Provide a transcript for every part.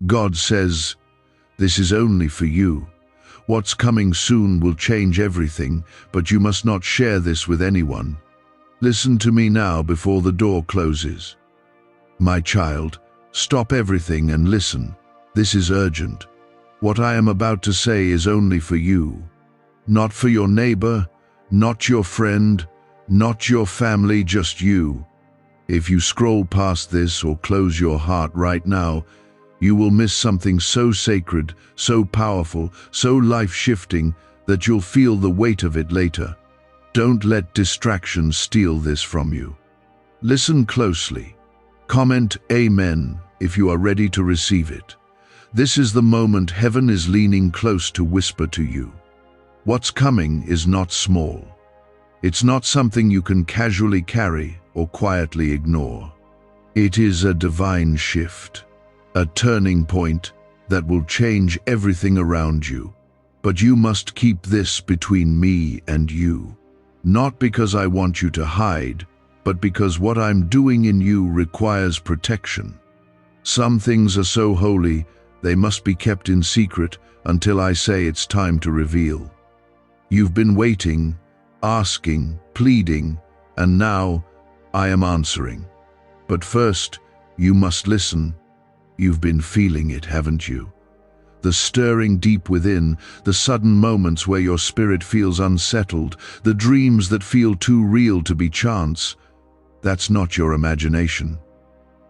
God says, "This is only for you. What's coming soon will change everything, but you must not share this with anyone. Listen to me now before the door closes. My child, stop everything and listen. This is urgent. What I am about to say is only for you. Not for your neighbor, not your friend, not your family, just you. If you scroll past this or close your heart right now, you will miss something so sacred, so powerful, so life-shifting that you'll feel the weight of it later. Don't let distractions steal this from you. Listen closely. Comment Amen if you are ready to receive it. This is the moment heaven is leaning close to whisper to you. What's coming is not small. It's not something you can casually carry or quietly ignore. It is a divine shift. A turning point that will change everything around you. But you must keep this between me and you. Not because I want you to hide, but because what I'm doing in you requires protection. Some things are so holy, they must be kept in secret until I say it's time to reveal. You've been waiting, asking, pleading, and now I am answering. But first, you must listen. You've been feeling it, haven't you? The stirring deep within, the sudden moments where your spirit feels unsettled, the dreams that feel too real to be chance. That's not your imagination.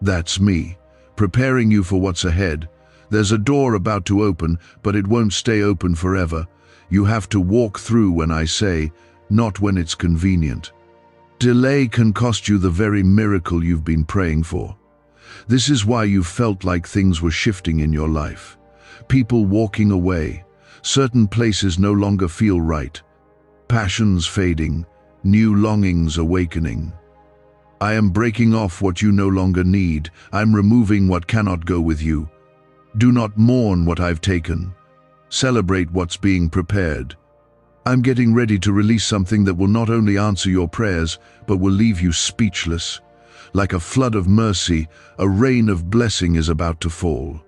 That's me, preparing you for what's ahead. There's a door about to open, but it won't stay open forever. You have to walk through when I say, not when it's convenient. Delay can cost you the very miracle you've been praying for. This is why you felt like things were shifting in your life. People walking away, certain places no longer feel right, passions fading, new longings awakening. I am breaking off what you no longer need. I'm removing what cannot go with you. Do not mourn what I've taken. Celebrate what's being prepared. I'm getting ready to release something that will not only answer your prayers, but will leave you speechless. Like a flood of mercy, a rain of blessing is about to fall.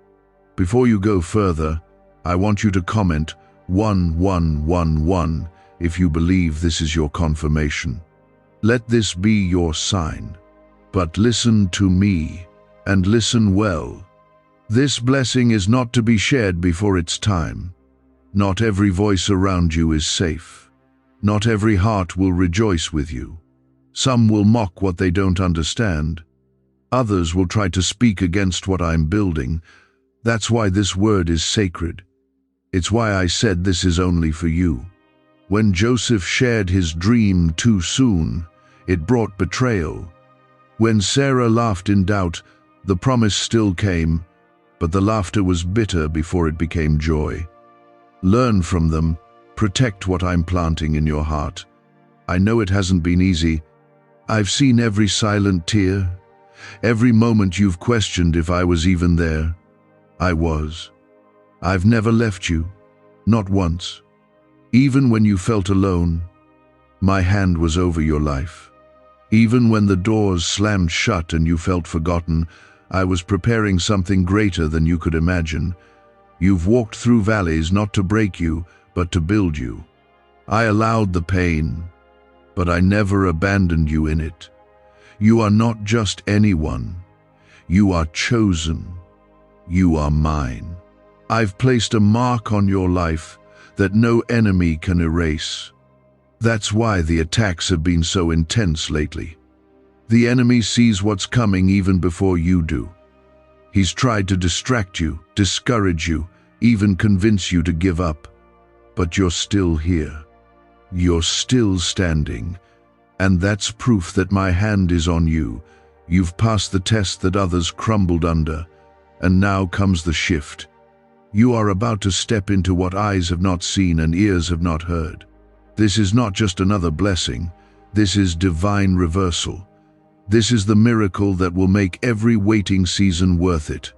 Before you go further, I want you to comment 1111 if you believe this is your confirmation. Let this be your sign. But listen to me, and listen well. This blessing is not to be shared before its time. Not every voice around you is safe. Not every heart will rejoice with you. Some will mock what they don't understand. Others will try to speak against what I'm building. That's why this word is sacred. It's why I said this is only for you. When Joseph shared his dream too soon, it brought betrayal. When Sarah laughed in doubt, the promise still came, but the laughter was bitter before it became joy. Learn from them, protect what I'm planting in your heart. I know it hasn't been easy. I've seen every silent tear, every moment you've questioned if I was even there. I was. I've never left you, not once. Even when you felt alone, my hand was over your life. Even when the doors slammed shut and you felt forgotten, I was preparing something greater than you could imagine. You've walked through valleys not to break you, but to build you. I allowed the pain, but I never abandoned you in it. You are not just anyone. You are chosen. You are mine. I've placed a mark on your life that no enemy can erase. That's why the attacks have been so intense lately. The enemy sees what's coming even before you do. He's tried to distract you, discourage you, even convince you to give up. But you're still here. You're still standing. And that's proof that my hand is on you. You've passed the test that others crumbled under. And now comes the shift. You are about to step into what eyes have not seen and ears have not heard. This is not just another blessing. This is divine reversal. This is the miracle that will make every waiting season worth it.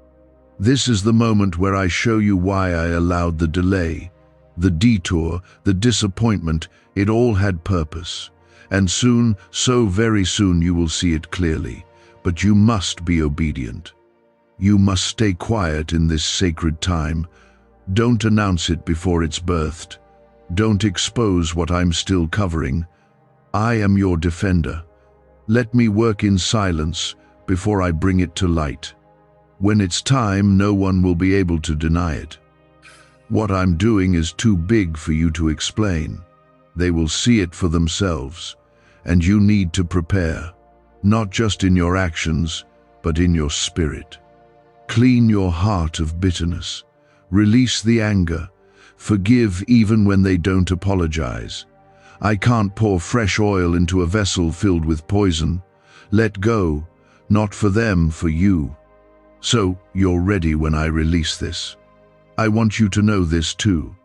This is the moment where I show you why I allowed the delay, the detour, the disappointment. It all had purpose. And soon, so very soon, you will see it clearly. But you must be obedient. You must stay quiet in this sacred time. Don't announce it before it's birthed. Don't expose what I'm still covering. I am your defender. Let me work in silence before I bring it to light. When it's time, no one will be able to deny it. What I'm doing is too big for you to explain. They will see it for themselves, and you need to prepare, not just in your actions, but in your spirit. Clean your heart of bitterness. Release the anger. Forgive even when they don't apologize. I can't pour fresh oil into a vessel filled with poison. Let go, not for them, for you. So you're ready when I release this. I want you to know this too.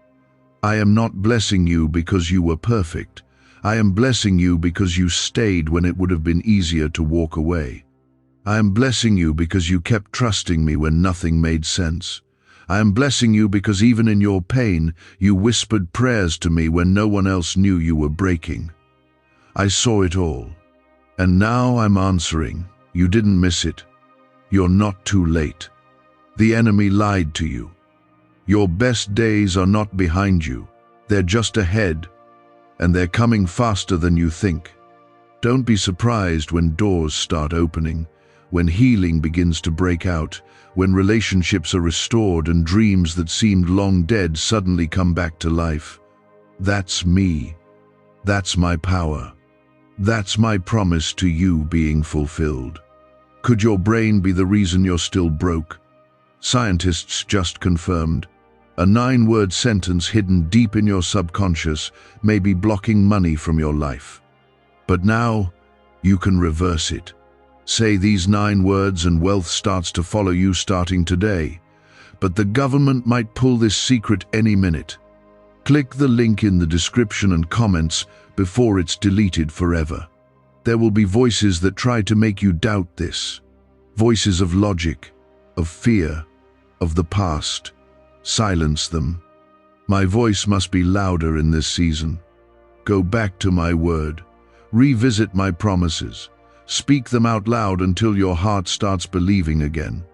I am not blessing you because you were perfect. I am blessing you because you stayed when it would have been easier to walk away. I am blessing you because you kept trusting me when nothing made sense. I am blessing you because even in your pain, you whispered prayers to me when no one else knew you were breaking. I saw it all. And now I'm answering. You didn't miss it. You're not too late. The enemy lied to you. Your best days are not behind you. They're just ahead, and they're coming faster than you think. Don't be surprised when doors start opening, when healing begins to break out, when relationships are restored and dreams that seemed long dead suddenly come back to life. That's me. That's my power. That's my promise to you being fulfilled. Could your brain be the reason you're still broke? Scientists just confirmed. A 9-word sentence hidden deep in your subconscious may be blocking money from your life. But now, you can reverse it. Say these 9 words and wealth starts to follow you starting today. But the government might pull this secret any minute. Click the link in the description and comments before it's deleted forever. There will be voices that try to make you doubt this. Voices of logic, of fear, of the past. Silence them. My voice must be louder in this season. Go back to my word. Revisit my promises. Speak them out loud until your heart starts believing again.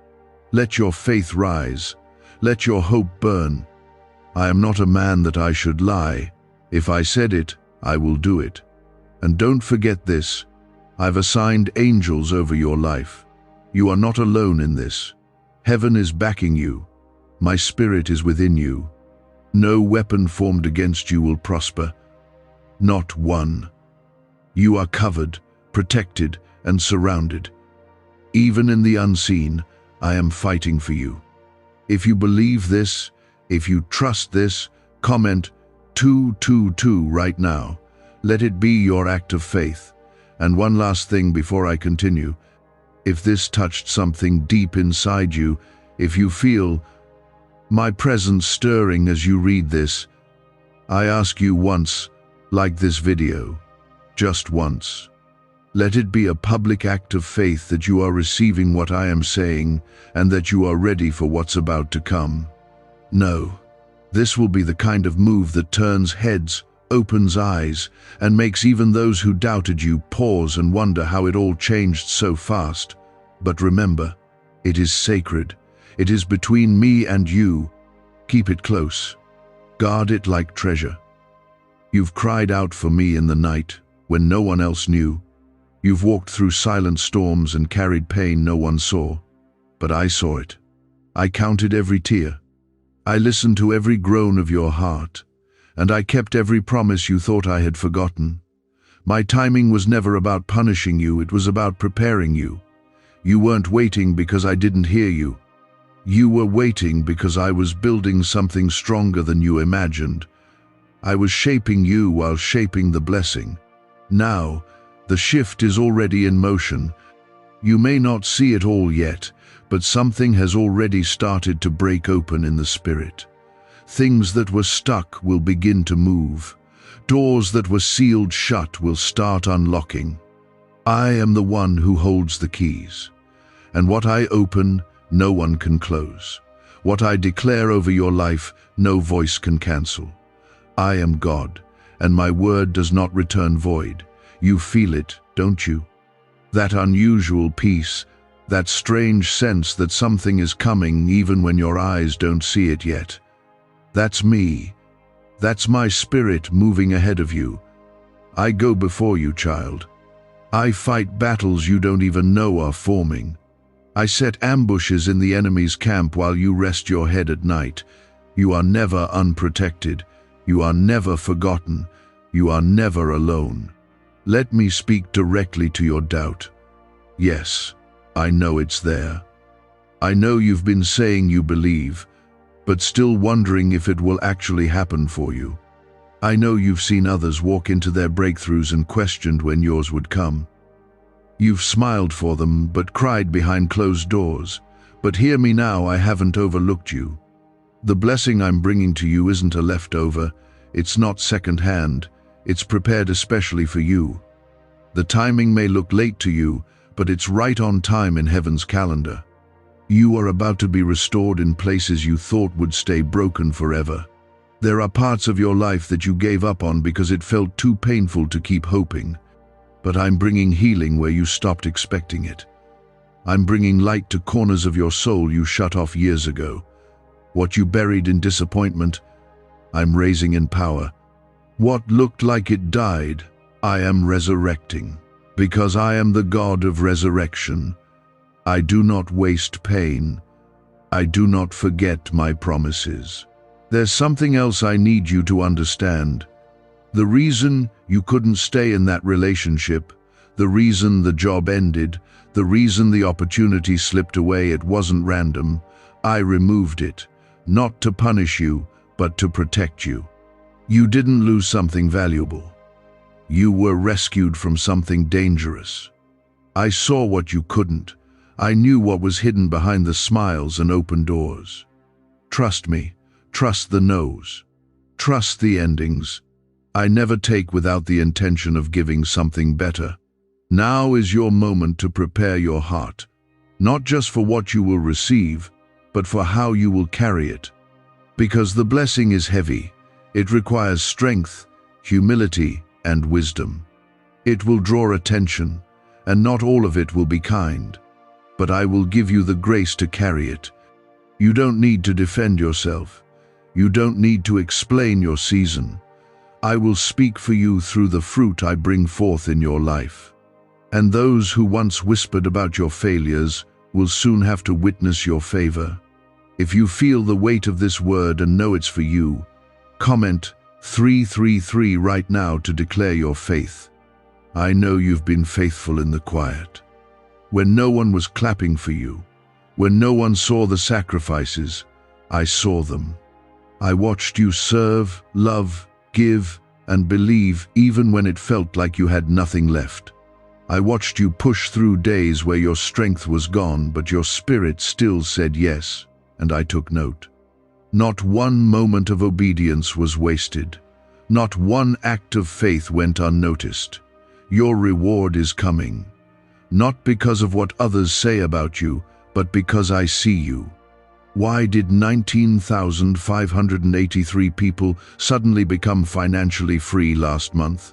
Let your faith rise. Let your hope burn. I am not a man that I should lie. If I said it, I will do it. And don't forget this. I've assigned angels over your life. You are not alone in this. Heaven is backing you. My spirit is within you. No weapon formed against you will prosper. Not one. You are covered, protected, and surrounded. Even in the unseen, I am fighting for you. If you believe this, if you trust this, comment 222 right now. Let it be your act of faith. And one last thing before I continue. If this touched something deep inside you, if you feel my presence stirring as you read this, I ask you once, like this video, just once. Let it be a public act of faith that you are receiving what I am saying and that you are ready for what's about to come. No, this will be the kind of move that turns heads, opens eyes, and makes even those who doubted you pause and wonder how it all changed so fast. But remember, it is sacred. It is between me and you. Keep it close. Guard it like treasure. You've cried out for me in the night when no one else knew. You've walked through silent storms and carried pain no one saw. But I saw it. I counted every tear. I listened to every groan of your heart. And I kept every promise you thought I had forgotten. My timing was never about punishing you, it was about preparing you. You weren't waiting because I didn't hear you. You were waiting because I was building something stronger than you imagined. I was shaping you while shaping the blessing. Now, the shift is already in motion. You may not see it all yet, but something has already started to break open in the spirit. Things that were stuck will begin to move. Doors that were sealed shut will start unlocking. I am the one who holds the keys. And what I open, no one can close. What I declare over your life, no voice can cancel. I am God, and my word does not return void. You feel it, don't you? That unusual peace, That strange sense that something is coming even when your eyes don't see it yet. That's me. That's my spirit moving ahead of you. I go before you, child. I fight battles you don't even know are forming. I set ambushes in the enemy's camp while you rest your head at night. You are never unprotected. You are never forgotten. You are never alone. Let me speak directly to your doubt. Yes, I know it's there. I know you've been saying you believe, but still wondering if it will actually happen for you. I know you've seen others walk into their breakthroughs and questioned when yours would come. You've smiled for them, but cried behind closed doors. But hear me now, I haven't overlooked you. The blessing I'm bringing to you isn't a leftover. It's not second-hand. It's prepared especially for you. The timing may look late to you, but it's right on time in heaven's calendar. You are about to be restored in places you thought would stay broken forever. There are parts of your life that you gave up on because it felt too painful to keep hoping. But I'm bringing healing where you stopped expecting it. I'm bringing light to corners of your soul you shut off years ago. What you buried in disappointment, I'm raising in power. What looked like it died, I am resurrecting. Because I am the God of resurrection. I do not waste pain. I do not forget my promises. There's something else I need you to understand. The reason you couldn't stay in that relationship, the reason the job ended, the reason the opportunity slipped away, it wasn't random. I removed it, not to punish you, but to protect you. You didn't lose something valuable. You were rescued from something dangerous. I saw what you couldn't. I knew what was hidden behind the smiles and open doors. Trust me. Trust the no's. Trust the endings. I never take without the intention of giving something better. Now is your moment to prepare your heart, not just for what you will receive, but for how you will carry it. Because the blessing is heavy. It requires strength, humility, and wisdom. It will draw attention, and not all of it will be kind. But I will give you the grace to carry it. You don't need to defend yourself. You don't need to explain your season. I will speak for you through the fruit I bring forth in your life. And those who once whispered about your failures will soon have to witness your favor. If you feel the weight of this word and know it's for you, comment 333 right now to declare your faith. I know you've been faithful in the quiet. When no one was clapping for you, when no one saw the sacrifices, I saw them. I watched you serve, love, give, and believe even when it felt like you had nothing left. I watched you push through days where your strength was gone, but your spirit still said yes, and I took note. Not one moment of obedience was wasted. Not one act of faith went unnoticed. Your reward is coming. Not because of what others say about you, but because I see you. Why did 19,583 people suddenly become financially free last month?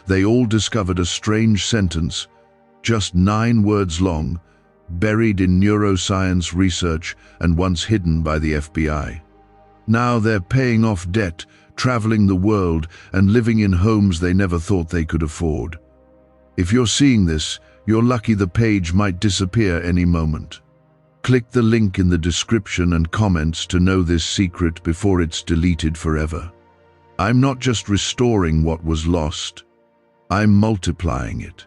They all discovered a strange sentence, just 9 words long, buried in neuroscience research and once hidden by the FBI. Now they're paying off debt, traveling the world, and living in homes they never thought they could afford. If you're seeing this, you're lucky. The page might disappear any moment. Click the link in the description and comments to know this secret before it's deleted forever. I'm not just restoring what was lost. I'm multiplying it.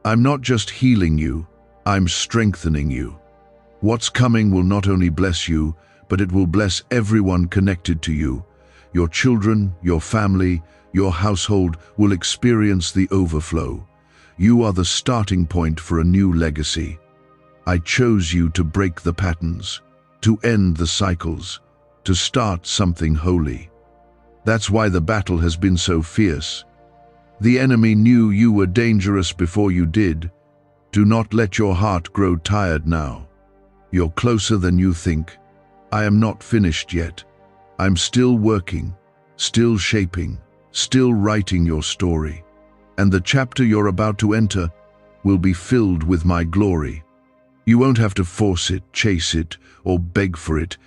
I'm not just healing you. I'm strengthening you. What's coming will not only bless you, but it will bless everyone connected to you. Your children, your family, your household will experience the overflow. You are the starting point for a new legacy. I chose you to break the patterns, to end the cycles, to start something holy. That's why the battle has been so fierce. The enemy knew you were dangerous before you did. Do not let your heart grow tired now. You're closer than you think. I am not finished yet. I'm still working, still shaping, still writing your story. And the chapter you're about to enter will be filled with my glory. You won't have to force it, chase it, or beg for it.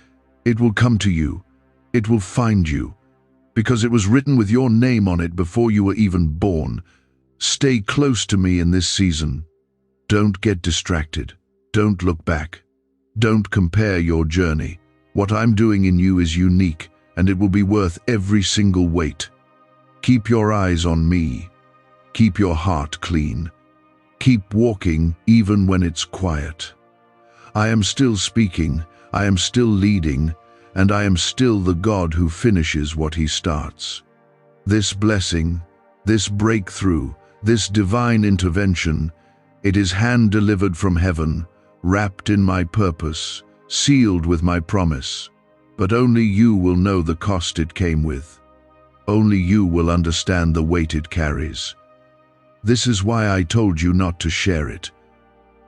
It will come to you. It will find you. Because it was written with your name on it before you were even born. Stay close to me in this season. Don't get distracted. Don't look back. Don't compare your journey. What I'm doing in you is unique, and it will be worth every single weight. Keep your eyes on me. Keep your heart clean. Keep walking even when it's quiet. I am still speaking, I am still leading, and I am still the God who finishes what he starts. This blessing, this breakthrough, this divine intervention, it is hand-delivered from heaven, wrapped in my purpose, sealed with my promise. But only you will know the cost it came with. Only you will understand the weight it carries. This is why I told you not to share it.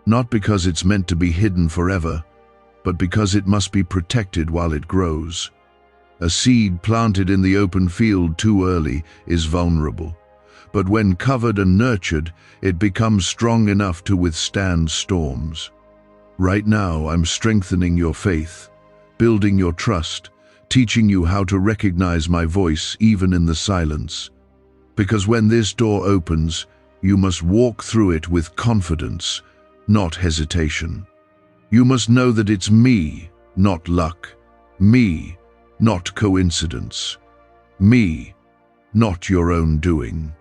Not because it's meant to be hidden forever, but because it must be protected while it grows. A seed planted in the open field too early is vulnerable, but when covered and nurtured, it becomes strong enough to withstand storms. Right now, I'm strengthening your faith, building your trust, teaching you how to recognize my voice even in the silence. Because when this door opens, you must walk through it with confidence, not hesitation. You must know that it's me, not luck. Me, not coincidence. Me, not your own doing.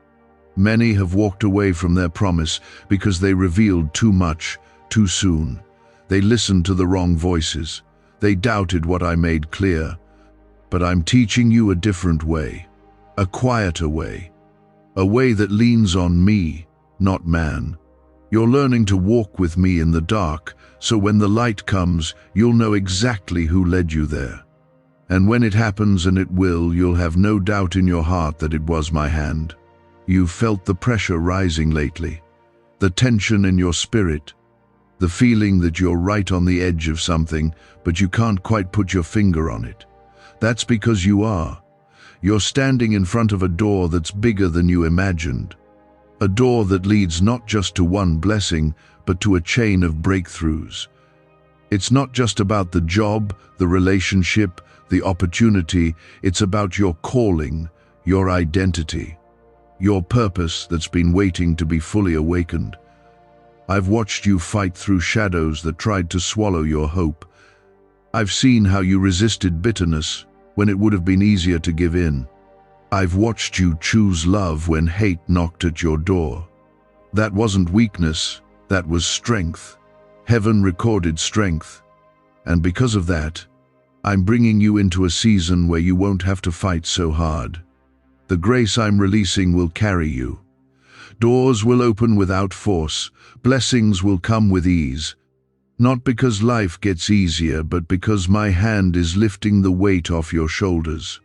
Many have walked away from their promise because they revealed too much, too soon. They listened to the wrong voices. They doubted what I made clear. But I'm teaching you a different way, a quieter way, a way that leans on me, not man. You're learning to walk with me in the dark, so when the light comes, you'll know exactly who led you there. And when it happens, and it will, you'll have no doubt in your heart that it was my hand. You've felt the pressure rising lately, the tension in your spirit, the feeling that you're right on the edge of something, but you can't quite put your finger on it. That's because you are. You're standing in front of a door that's bigger than you imagined. A door that leads not just to one blessing, but to a chain of breakthroughs. It's not just about the job, the relationship, the opportunity. It's about your calling, your identity, your purpose that's been waiting to be fully awakened. I've watched you fight through shadows that tried to swallow your hope. I've seen how you resisted bitterness when it would have been easier to give in. I've watched you choose love when hate knocked at your door. That wasn't weakness, that was strength. Heaven recorded strength. And because of that, I'm bringing you into a season where you won't have to fight so hard. The grace I'm releasing will carry you. Doors will open without force. Blessings will come with ease. Not because life gets easier, but because my hand is lifting the weight off your shoulders.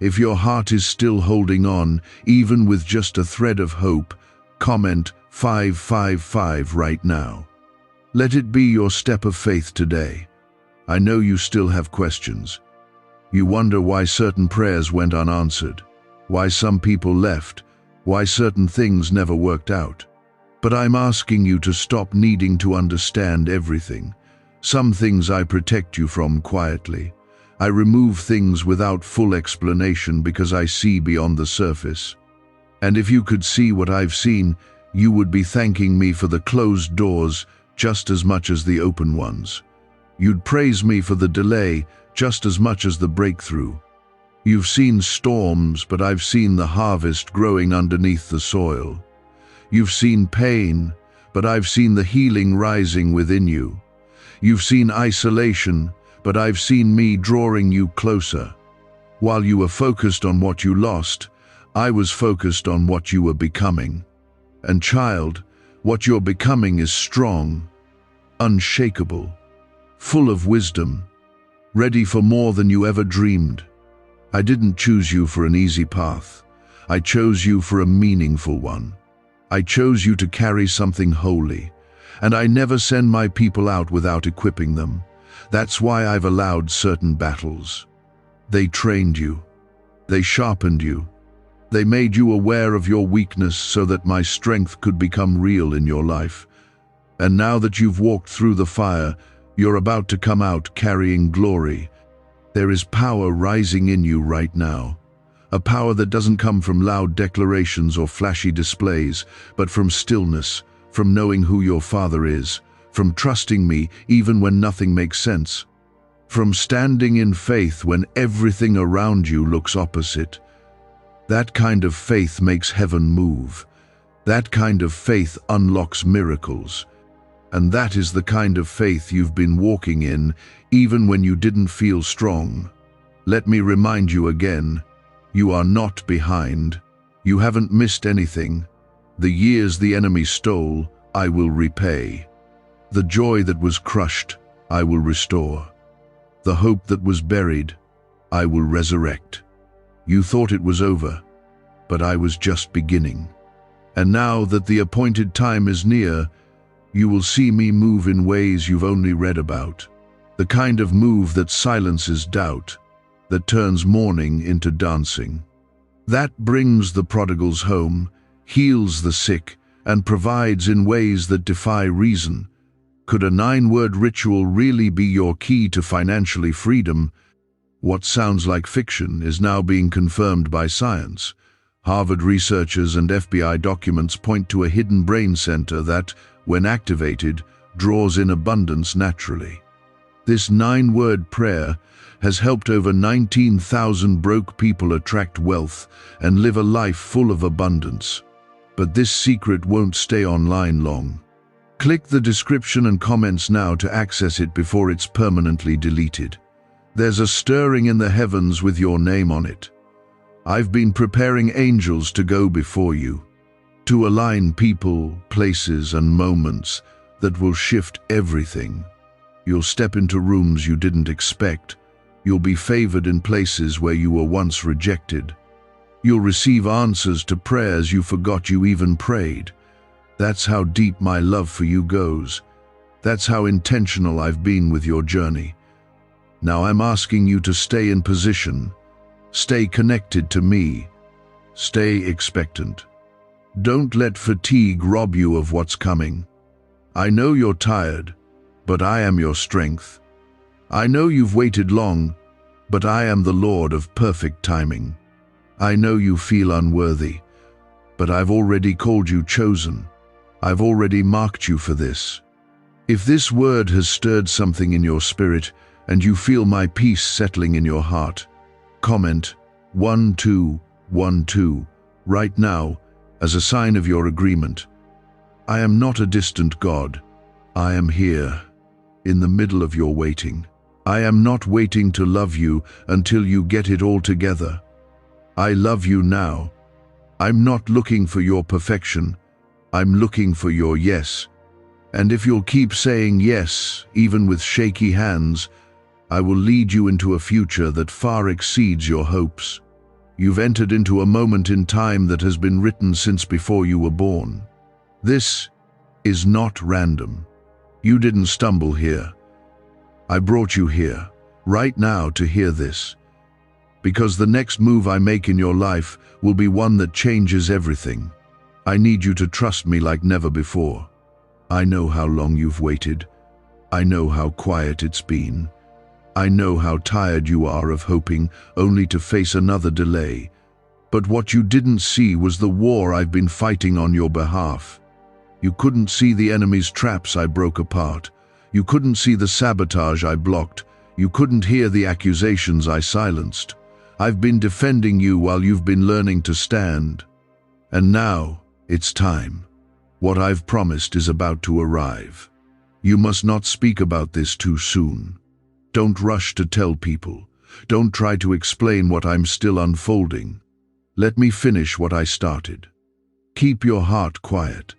If your heart is still holding on, even with just a thread of hope, comment 555 right now. Let it be your step of faith today. I know you still have questions. You wonder why certain prayers went unanswered, why some people left, why certain things never worked out. But I'm asking you to stop needing to understand everything. Some things I protect you from quietly. I remove things without full explanation because I see beyond the surface. And if you could see what I've seen, you would be thanking me for the closed doors just as much as the open ones. You'd praise me for the delay just as much as the breakthrough. You've seen storms, but I've seen the harvest growing underneath the soil. You've seen pain, but I've seen the healing rising within you. You've seen isolation, but I've seen me drawing you closer. While you were focused on what you lost, I was focused on what you were becoming. And child, what you're becoming is strong, unshakable, full of wisdom, ready for more than you ever dreamed. I didn't choose you for an easy path. I chose you for a meaningful one. I chose you to carry something holy, and I never send my people out without equipping them. That's why I've allowed certain battles. They trained you. They sharpened you. They made you aware of your weakness so that my strength could become real in your life. And now that you've walked through the fire, you're about to come out carrying glory. There is power rising in you right now. A power that doesn't come from loud declarations or flashy displays, but from stillness, from knowing who your Father is, from trusting me even when nothing makes sense, from standing in faith when everything around you looks opposite. That kind of faith makes heaven move. That kind of faith unlocks miracles. And that is the kind of faith you've been walking in, even when you didn't feel strong. Let me remind you again, you are not behind. You haven't missed anything. The years the enemy stole, I will repay. The joy that was crushed, I will restore. The hope that was buried, I will resurrect. You thought it was over, but I was just beginning. And now that the appointed time is near, you will see me move in ways you've only read about. The kind of move that silences doubt, that turns mourning into dancing. That brings the prodigals home, heals the sick, and provides in ways that defy reason. Could a 9-word ritual really be your key to financially freedom? What sounds like fiction is now being confirmed by science. Harvard researchers and FBI documents point to a hidden brain center that, when activated, draws in abundance naturally. This 9-word prayer has helped over 19,000 broke people attract wealth and live a life full of abundance. But this secret won't stay online long. Click the description and comments now to access it before it's permanently deleted. There's a stirring in the heavens with your name on it. I've been preparing angels to go before you, to align people, places, and moments that will shift everything. You'll step into rooms you didn't expect. You'll be favored in places where you were once rejected. You'll receive answers to prayers you forgot you even prayed. That's how deep my love for you goes. That's how intentional I've been with your journey. Now I'm asking you to stay in position. Stay connected to me. Stay expectant. Don't let fatigue rob you of what's coming. I know you're tired, but I am your strength. I know you've waited long, but I am the Lord of perfect timing. I know you feel unworthy, but I've already called you chosen. I've already marked you for this. If this word has stirred something in your spirit and you feel my peace settling in your heart, comment 1212 right now as a sign of your agreement. I am not a distant God. I am here, in the middle of your waiting. I am not waiting to love you until you get it all together. I love you now. I'm not looking for your perfection. I'm looking for your yes. And if you'll keep saying yes, even with shaky hands, I will lead you into a future that far exceeds your hopes. You've entered into a moment in time that has been written since before you were born. This is not random. You didn't stumble here. I brought you here, right now, to hear this. Because the next move I make in your life will be one that changes everything. I need you to trust me like never before. I know how long you've waited. I know how quiet it's been. I know how tired you are of hoping only to face another delay. But what you didn't see was the war I've been fighting on your behalf. You couldn't see the enemy's traps I broke apart. You couldn't see the sabotage I blocked. You couldn't hear the accusations I silenced. I've been defending you while you've been learning to stand. And now, it's time. What I've promised is about to arrive. You must not speak about this too soon. Don't rush to tell people. Don't try to explain what I'm still unfolding. Let me finish what I started. Keep your heart quiet.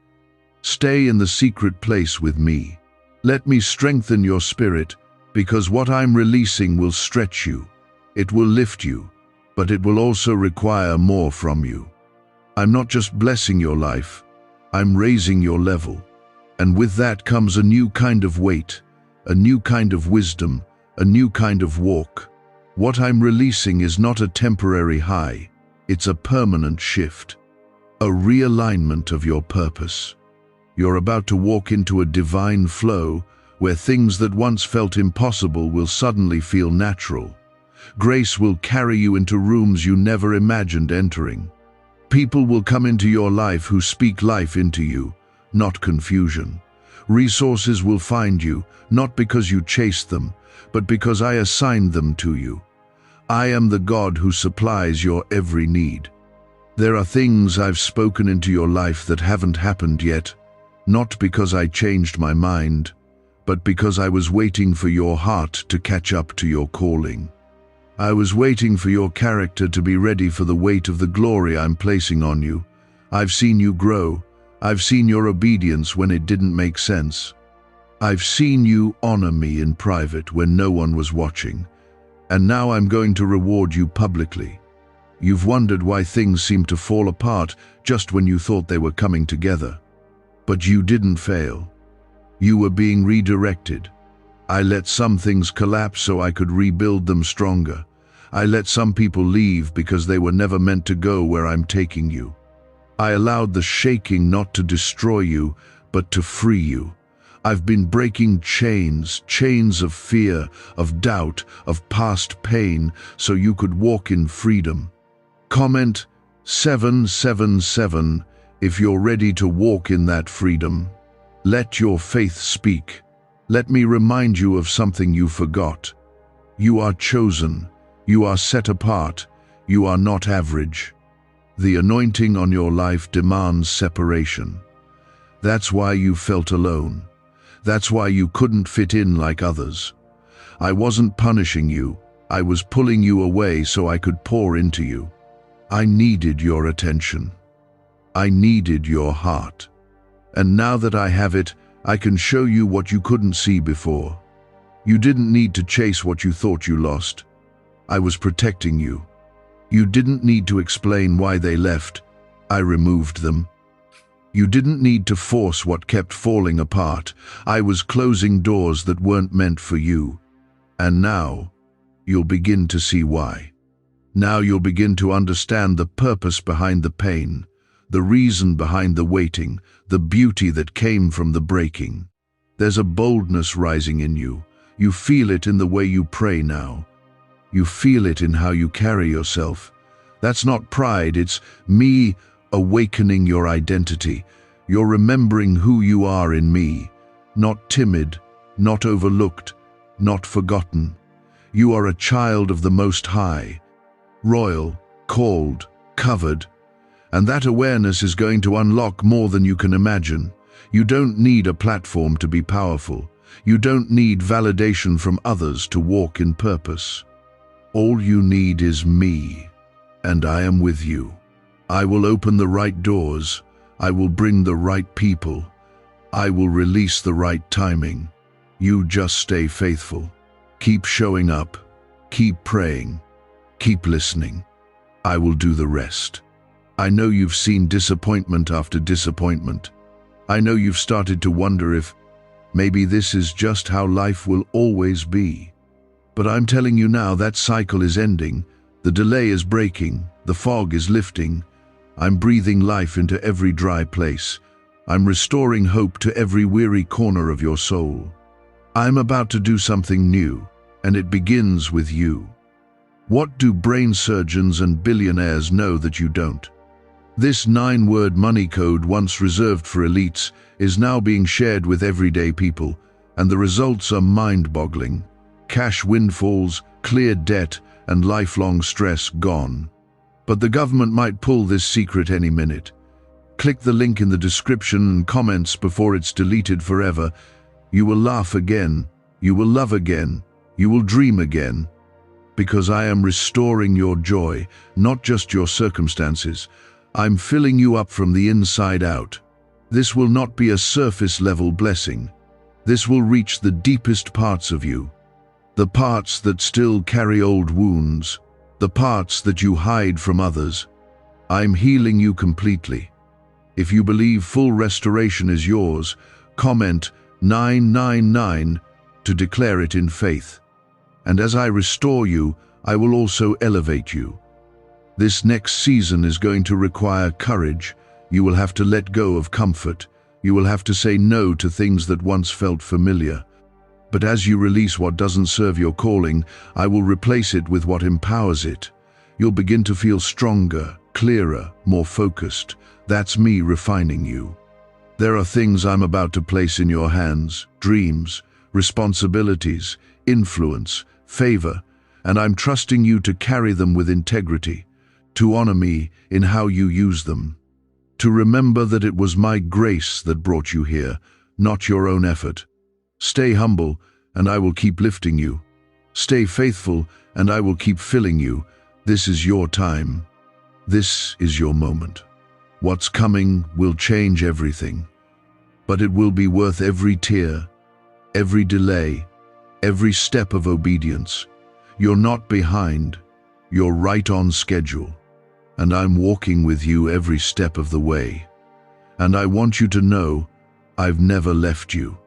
Stay in the secret place with me. Let me strengthen your spirit, because what I'm releasing will stretch you. It will lift you, but it will also require more from you. I'm not just blessing your life, I'm raising your level. And with that comes a new kind of weight, a new kind of wisdom, a new kind of walk. What I'm releasing is not a temporary high, it's a permanent shift, a realignment of your purpose. You're about to walk into a divine flow where things that once felt impossible will suddenly feel natural. Grace will carry you into rooms you never imagined entering. People will come into your life who speak life into you, not confusion. Resources will find you, not because you chased them, but because I assigned them to you. I am the God who supplies your every need. There are things I've spoken into your life that haven't happened yet, not because I changed my mind, but because I was waiting for your heart to catch up to your calling. I was waiting for your character to be ready for the weight of the glory I'm placing on you. I've seen you grow. I've seen your obedience when it didn't make sense. I've seen you honor me in private when no one was watching. And now I'm going to reward you publicly. You've wondered why things seem to fall apart just when you thought they were coming together. But you didn't fail. You were being redirected. I let some things collapse so I could rebuild them stronger. I let some people leave because they were never meant to go where I'm taking you. I allowed the shaking not to destroy you, but to free you. I've been breaking chains of fear, of doubt, of past pain, so you could walk in freedom. Comment 777 if you're ready to walk in that freedom. Let your faith speak. Let me remind you of something you forgot. You are chosen. You are set apart. You are not average. The anointing on your life demands separation. That's why you felt alone. That's why you couldn't fit in like others. I wasn't punishing you. I was pulling you away so I could pour into you. I needed your attention. I needed your heart. And now that I have it, I can show you what you couldn't see before. You didn't need to chase what you thought you lost. I was protecting you. You didn't need to explain why they left. I removed them. You didn't need to force what kept falling apart. I was closing doors that weren't meant for you. And now, you'll begin to see why. Now you'll begin to understand the purpose behind the pain, the reason behind the waiting, the beauty that came from the breaking. There's a boldness rising in you. You feel it in the way you pray now. You feel it in how you carry yourself. That's not pride, it's me awakening your identity. You're remembering who you are in me. Not timid, not overlooked, not forgotten. You are a child of the Most High, royal, called, covered. And that awareness is going to unlock more than you can imagine. You don't need a platform to be powerful. You don't need validation from others to walk in purpose. All you need is me, and I am with you. I will open the right doors. I will bring the right people. I will release the right timing. You just stay faithful. Keep showing up. Keep praying. Keep listening. I will do the rest. I know you've seen disappointment after disappointment. I know you've started to wonder if maybe this is just how life will always be. But I'm telling you now that cycle is ending. The delay is breaking. The fog is lifting. I'm breathing life into every dry place. I'm restoring hope to every weary corner of your soul. I'm about to do something new, and it begins with you. What do brain surgeons and billionaires know that you don't? This 9-word money code, once reserved for elites, is now being shared with everyday people, and the results are mind-boggling. Cash windfalls, cleared debt, and lifelong stress gone. But the government might pull this secret any minute. Click the link in the description and comments before it's deleted forever. You will laugh again. You will love again. You will dream again. Because I am restoring your joy, not just your circumstances. I'm filling you up from the inside out. This will not be a surface-level blessing. This will reach the deepest parts of you. The parts that still carry old wounds. The parts that you hide from others. I'm healing you completely. If you believe full restoration is yours, comment 999 to declare it in faith. And as I restore you, I will also elevate you. This next season is going to require courage. You will have to let go of comfort. You will have to say no to things that once felt familiar. But as you release what doesn't serve your calling, I will replace it with what empowers it. You'll begin to feel stronger, clearer, more focused. That's me refining you. There are things I'm about to place in your hands, dreams, responsibilities, influence, favor, and I'm trusting you to carry them with integrity, to honor me in how you use them, to remember that it was my grace that brought you here, not your own effort. Stay humble, and I will keep lifting you. Stay faithful, and I will keep filling you. This is your time. This is your moment. What's coming will change everything, but it will be worth every tear, every delay, every step of obedience. You're not behind, you're right on schedule, and I'm walking with you every step of the way. And I want you to know, I've never left you.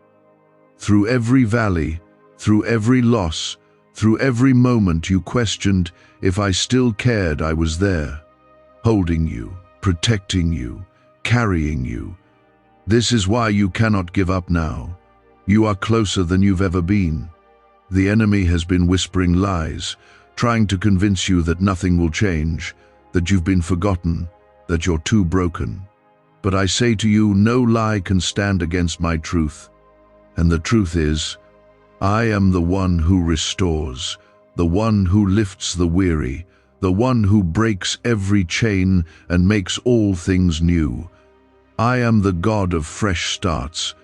Through every valley, through every loss, through every moment you questioned if I still cared, I was there, holding you, protecting you, carrying you. This is why you cannot give up now. You are closer than you've ever been. The enemy has been whispering lies, trying to convince you that nothing will change, that you've been forgotten, that you're too broken. But I say to you, no lie can stand against my truth. And the truth is, I am the one who restores, the one who lifts the weary, the one who breaks every chain and makes all things new. I am the God of fresh starts,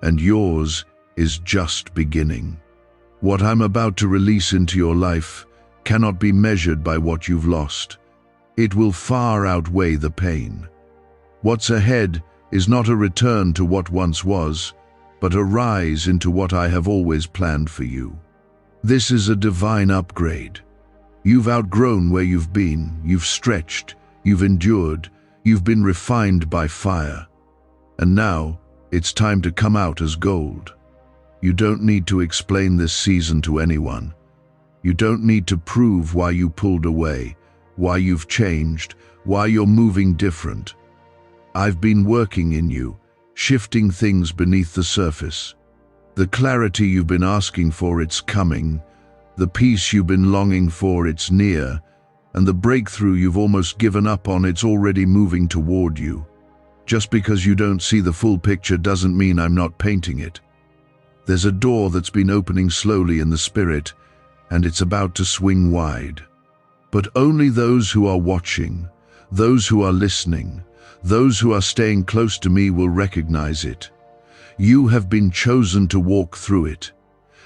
and yours is just beginning. What I'm about to release into your life cannot be measured by what you've lost. It will far outweigh the pain. What's ahead is not a return to what once was, but a rise into what I have always planned for you. This is a divine upgrade. You've outgrown where you've been, you've stretched, you've endured, you've been refined by fire. And now, it's time to come out as gold. You don't need to explain this season to anyone. You don't need to prove why you pulled away, why you've changed, why you're moving different. I've been working in you, shifting things beneath the surface. The clarity you've been asking for, it's coming. The peace you've been longing for, it's near. And the breakthrough you've almost given up on, it's already moving toward you. Just because you don't see the full picture doesn't mean I'm not painting it. There's a door that's been opening slowly in the spirit, and it's about to swing wide. But only those who are watching, those who are listening, those who are staying close to me will recognize it. You have been chosen to walk through it,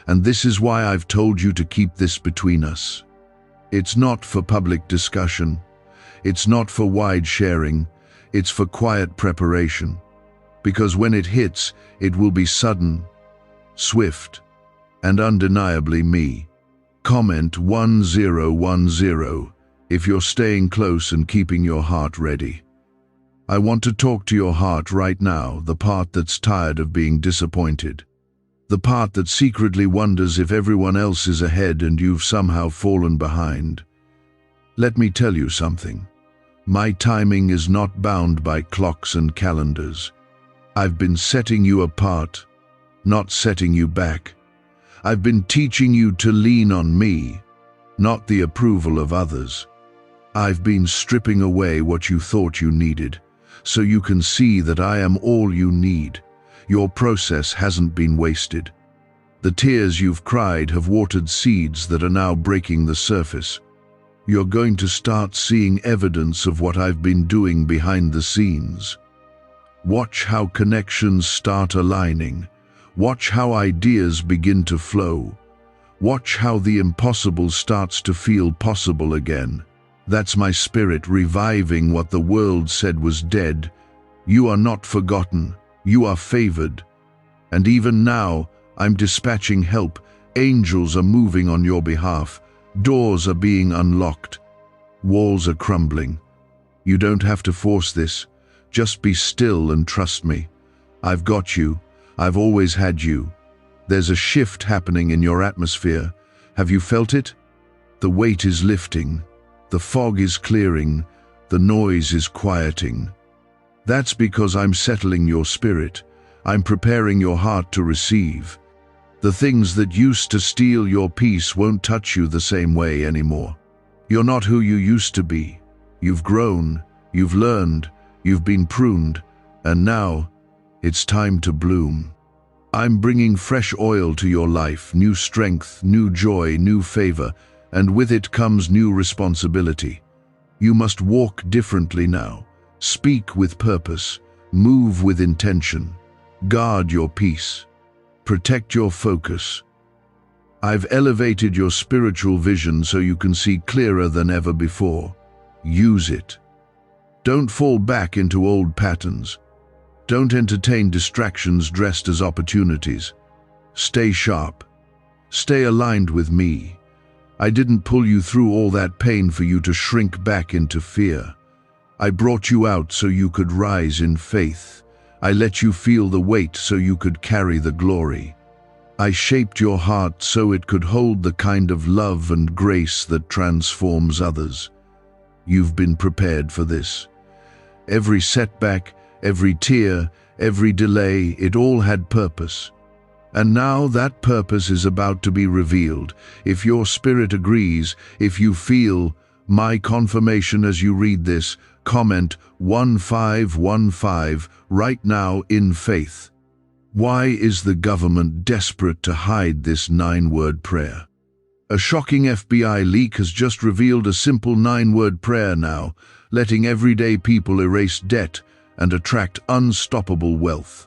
and this is why I've told you to keep this between us. It's not for public discussion. It's not for wide sharing. It's for quiet preparation. Because when it hits, it will be sudden, swift, and undeniably me. Comment 1010 if you're staying close and keeping your heart ready. I want to talk to your heart right now, the part that's tired of being disappointed. The part that secretly wonders if everyone else is ahead and you've somehow fallen behind. Let me tell you something. My timing is not bound by clocks and calendars. I've been setting you apart, not setting you back. I've been teaching you to lean on me, not the approval of others. I've been stripping away what you thought you needed, so you can see that I am all you need. Your process hasn't been wasted. The tears you've cried have watered seeds that are now breaking the surface. You're going to start seeing evidence of what I've been doing behind the scenes. Watch how connections start aligning. Watch how ideas begin to flow. Watch how the impossible starts to feel possible again. That's my spirit reviving what the world said was dead. You are not forgotten. You are favored. And even now, I'm dispatching help. Angels are moving on your behalf. Doors are being unlocked. Walls are crumbling. You don't have to force this. Just be still and trust me. I've got you. I've always had you. There's a shift happening in your atmosphere. Have you felt it? The weight is lifting. The fog is clearing. The noise is quieting. That's because I'm settling your spirit. I'm preparing your heart to receive. The things that used to steal your peace won't touch you the same way anymore. You're not who you used to be. You've grown, you've learned, you've been pruned, and now it's time to bloom. I'm bringing fresh oil to your life, new strength, new joy, new favor, and with it comes new responsibility. You must walk differently now, speak with purpose, move with intention, guard your peace, protect your focus. I've elevated your spiritual vision so you can see clearer than ever before. Use it. Don't fall back into old patterns. Don't entertain distractions dressed as opportunities. Stay sharp. Stay aligned with me. I didn't pull you through all that pain for you to shrink back into fear. I brought you out so you could rise in faith. I let you feel the weight so you could carry the glory. I shaped your heart so it could hold the kind of love and grace that transforms others. You've been prepared for this. Every setback, every tear, every delay, it all had purpose. And now that purpose is about to be revealed. If your spirit agrees, if you feel my confirmation as you read this, comment 1515 right now in faith. Why is the government desperate to hide this 9-word prayer? A shocking FBI leak has just revealed a simple 9-word prayer now, letting everyday people erase debt and attract unstoppable wealth.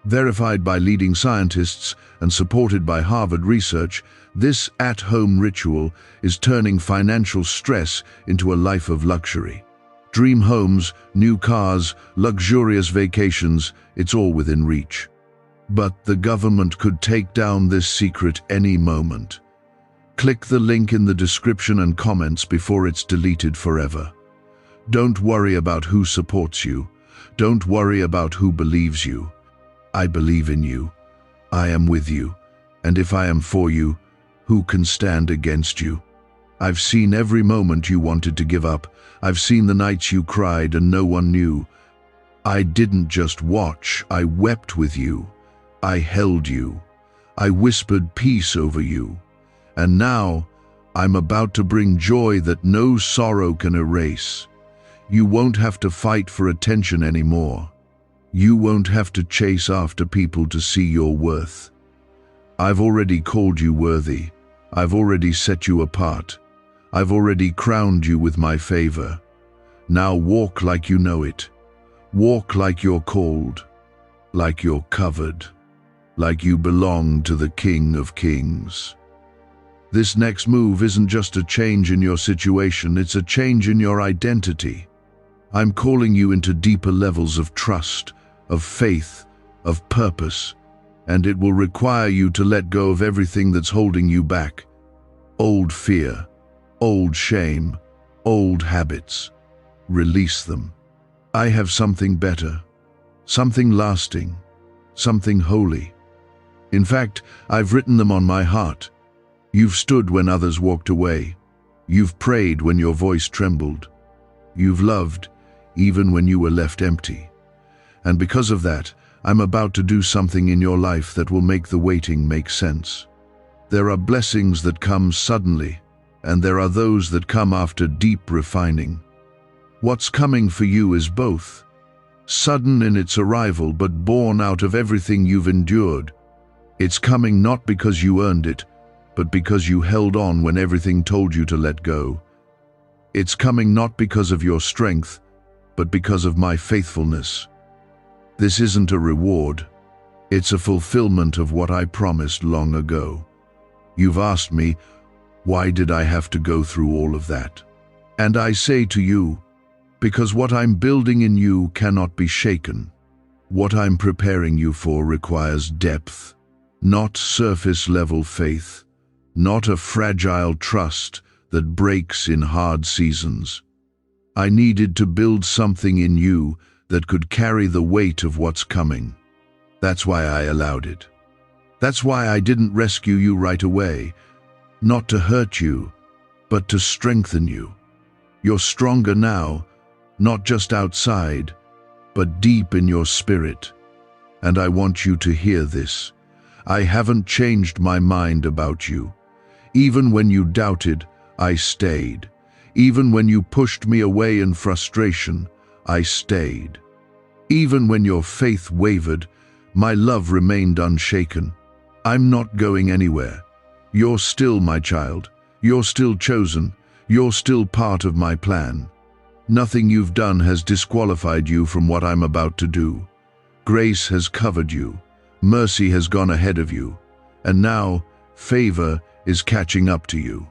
Verified by leading scientists and supported by Harvard research, this at-home ritual is turning financial stress into a life of luxury. Dream homes, new cars, luxurious vacations, it's all within reach. But the government could take down this secret any moment. Click the link in the description and comments before it's deleted forever. Don't worry about who supports you. Don't worry about who believes you. I believe in you. I am with you. And if I am for you, who can stand against you? I've seen every moment you wanted to give up. I've seen the nights you cried and no one knew. I didn't just watch, I wept with you. I held you. I whispered peace over you. And now, I'm about to bring joy that no sorrow can erase. You won't have to fight for attention anymore. You won't have to chase after people to see your worth. I've already called you worthy. I've already set you apart. I've already crowned you with my favor. Now walk like you know it. Walk like you're called, like you're covered, like you belong to the King of Kings. This next move isn't just a change in your situation, it's a change in your identity. I'm calling you into deeper levels of trust, of faith, of purpose, and it will require you to let go of everything that's holding you back. Old fear, old shame, old habits. Release them. I have something better, something lasting, something holy. In fact, I've written them on my heart. You've stood when others walked away. You've prayed when your voice trembled. You've loved even when you were left empty. And because of that, I'm about to do something in your life that will make the waiting make sense. There are blessings that come suddenly, and there are those that come after deep refining. What's coming for you is both. Sudden in its arrival, but born out of everything you've endured. It's coming not because you earned it, but because you held on when everything told you to let go. It's coming not because of your strength, but because of my faithfulness. This isn't a reward. It's a fulfillment of what I promised long ago. You've asked me, why did I have to go through all of that? And I say to you, because what I'm building in you cannot be shaken. What I'm preparing you for requires depth, not surface-level faith, not a fragile trust that breaks in hard seasons. I needed to build something in you that could carry the weight of what's coming. That's why I allowed it. That's why I didn't rescue you right away, not to hurt you, but to strengthen you. You're stronger now, not just outside, but deep in your spirit. And I want you to hear this. I haven't changed my mind about you. Even when you doubted, I stayed. Even when you pushed me away in frustration, I stayed. Even when your faith wavered, my love remained unshaken. I'm not going anywhere. You're still my child. You're still chosen. You're still part of my plan. Nothing you've done has disqualified you from what I'm about to do. Grace has covered you. Mercy has gone ahead of you. And now, favor is catching up to you.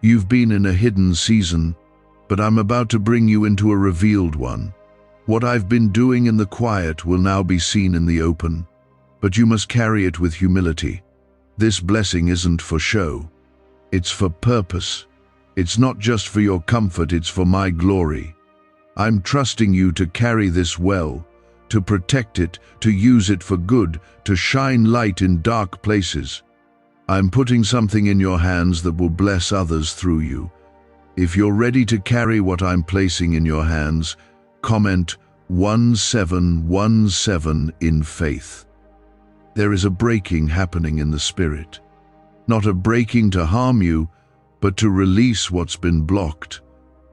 You've been in a hidden season, but I'm about to bring you into a revealed one. What I've been doing in the quiet will now be seen in the open, but you must carry it with humility. This blessing isn't for show. It's for purpose. It's not just for your comfort, it's for my glory. I'm trusting you to carry this well, to protect it, to use it for good, to shine light in dark places. I'm putting something in your hands that will bless others through you. If you're ready to carry what I'm placing in your hands, comment 1717 in faith. There is a breaking happening in the spirit. Not a breaking to harm you, but to release what's been blocked.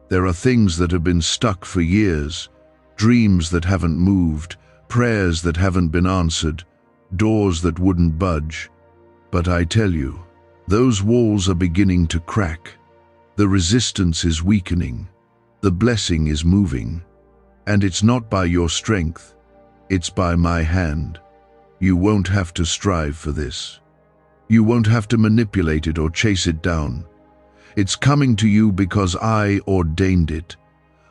There are things that have been stuck for years, dreams that haven't moved, prayers that haven't been answered, doors that wouldn't budge. But I tell you, those walls are beginning to crack. The resistance is weakening. The blessing is moving. And it's not by your strength, it's by my hand. You won't have to strive for this. You won't have to manipulate it or chase it down. It's coming to you because I ordained it.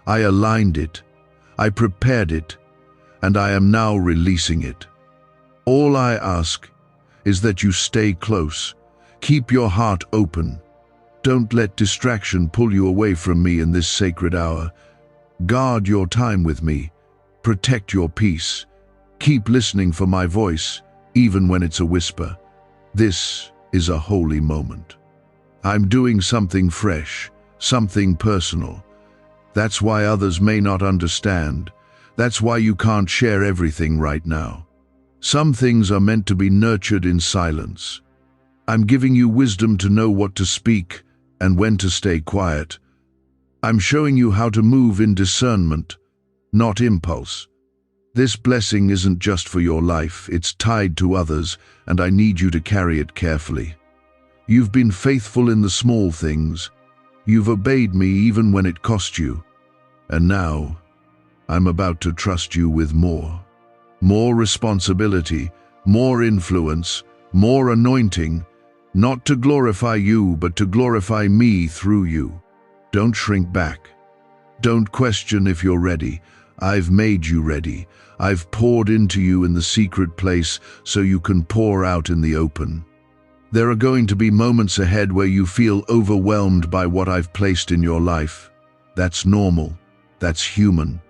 I aligned it. I prepared it. And I am now releasing it. All I ask is that you stay close. Keep your heart open. Don't let distraction pull you away from me in this sacred hour. Guard your time with me. Protect your peace. Keep listening for my voice, even when it's a whisper. This is a holy moment. I'm doing something fresh, something personal. That's why others may not understand. That's why you can't share everything right now. Some things are meant to be nurtured in silence. I'm giving you wisdom to know what to speak and when to stay quiet. I'm showing you how to move in discernment, not impulse. This blessing isn't just for your life, it's tied to others, and I need you to carry it carefully. You've been faithful in the small things. You've obeyed me even when it cost you. And now, I'm about to trust you with more. More responsibility, more influence, more anointing, not to glorify you, but to glorify me through you. Don't shrink back. Don't question if you're ready. I've made you ready. I've poured into you in the secret place so you can pour out in the open. There are going to be moments ahead where you feel overwhelmed by what I've placed in your life. That's normal. That's human.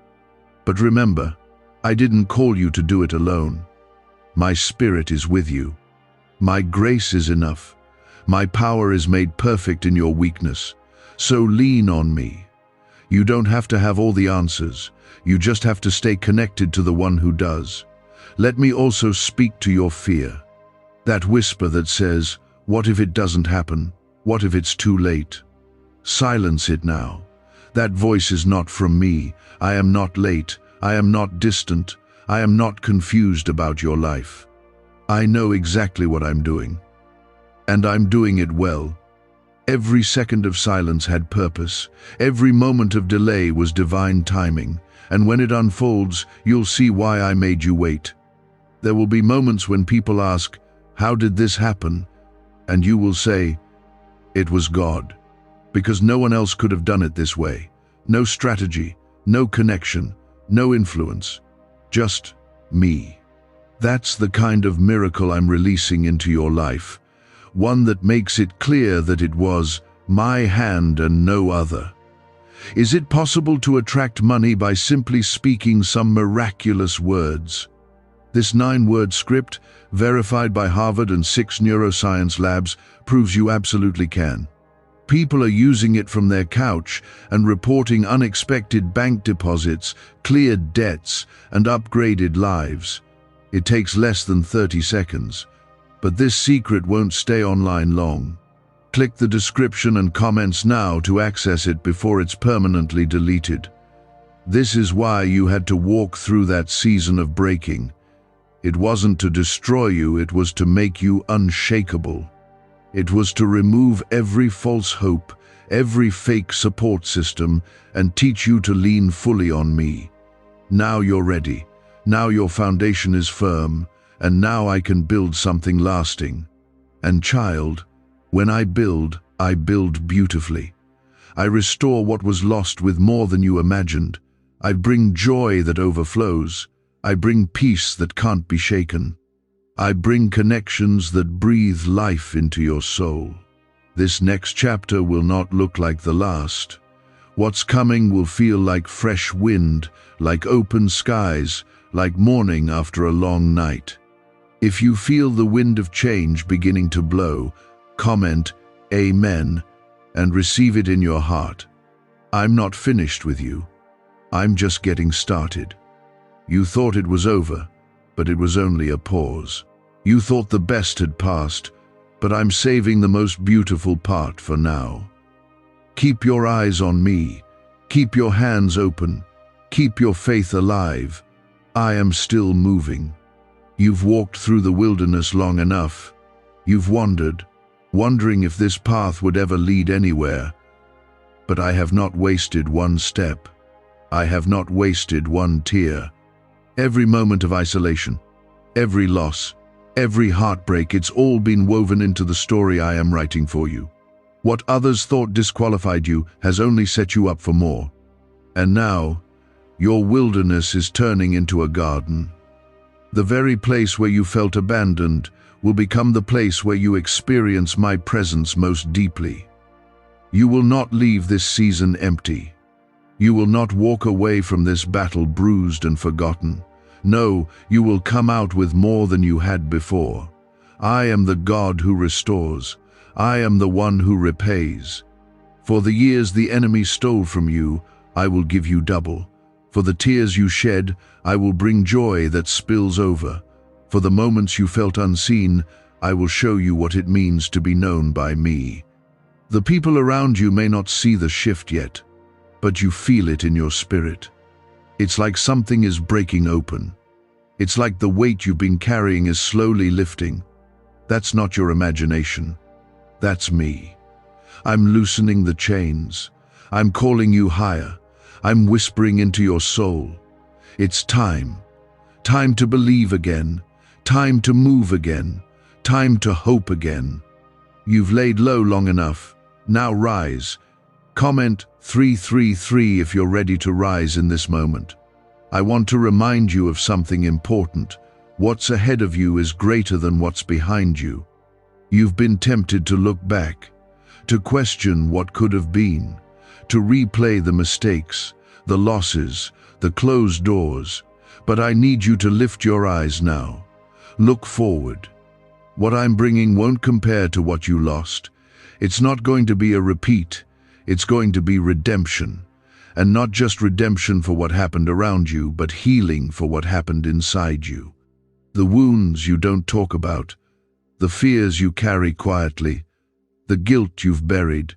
But remember, I didn't call you to do it alone. My spirit is with you. My grace is enough. My power is made perfect in your weakness. So lean on me. You don't have to have all the answers. You just have to stay connected to the one who does. Let me also speak to your fear. That whisper that says, what if it doesn't happen? What if it's too late? Silence it now. That voice is not from me. I am not late. I am not distant. I am not confused about your life. I know exactly what I'm doing. And I'm doing it well. Every second of silence had purpose. Every moment of delay was divine timing. And when it unfolds, you'll see why I made you wait. There will be moments when people ask, how did this happen? And you will say, it was God. Because no one else could have done it this way. No strategy, no connection, no influence. Just me. That's the kind of miracle I'm releasing into your life. One that makes it clear that it was my hand and no other. Is it possible to attract money by simply speaking some miraculous words? This 9-word script, verified by Harvard and 6 neuroscience labs, proves you absolutely can. People are using it from their couch and reporting unexpected bank deposits, cleared debts, and upgraded lives. It takes less than 30 seconds. But this secret won't stay online long. Click the description and comments now to access it before it's permanently deleted. This is why you had to walk through that season of breaking. It wasn't to destroy you, it was to make you unshakable. It was to remove every false hope, every fake support system, and teach you to lean fully on me. Now you're ready. Now your foundation is firm, and now I can build something lasting. And child, when I build beautifully. I restore what was lost with more than you imagined. I bring joy that overflows. I bring peace that can't be shaken. I bring connections that breathe life into your soul. This next chapter will not look like the last. What's coming will feel like fresh wind, like open skies, like morning after a long night. If you feel the wind of change beginning to blow, comment Amen and receive it in your heart. I'm not finished with you. I'm just getting started. You thought it was over, but it was only a pause. You thought the best had passed, but I'm saving the most beautiful part for now. Keep your eyes on me. Keep your hands open. Keep your faith alive. I am still moving. You've walked through the wilderness long enough. You've wandered, wondering if this path would ever lead anywhere. But I have not wasted one step. I have not wasted one tear. Every moment of isolation, every loss, every heartbreak, it's all been woven into the story I am writing for you. What others thought disqualified you has only set you up for more. And now, your wilderness is turning into a garden. The very place where you felt abandoned will become the place where you experience my presence most deeply. You will not leave this season empty. You will not walk away from this battle bruised and forgotten. No, you will come out with more than you had before. I am the God who restores. I am the one who repays. For the years the enemy stole from you, I will give you double. For the tears you shed, I will bring joy that spills over. For the moments you felt unseen, I will show you what it means to be known by me. The people around you may not see the shift yet, but you feel it in your spirit. It's like something is breaking open. It's like the weight you've been carrying is slowly lifting. That's not your imagination. That's me. I'm loosening the chains. I'm calling you higher. I'm whispering into your soul. It's time. Time to believe again. Time to move again. Time to hope again. You've laid low long enough. Now rise. Comment 333 if you're ready to rise in this moment. I want to remind you of something important. What's ahead of you is greater than what's behind you. You've been tempted to look back, to question what could have been, to replay the mistakes, the losses, the closed doors. But I need you to lift your eyes now. Look forward. What I'm bringing won't compare to what you lost. It's not going to be a repeat. It's going to be redemption. And not just redemption for what happened around you, but healing for what happened inside you. The wounds you don't talk about, the fears you carry quietly, the guilt you've buried.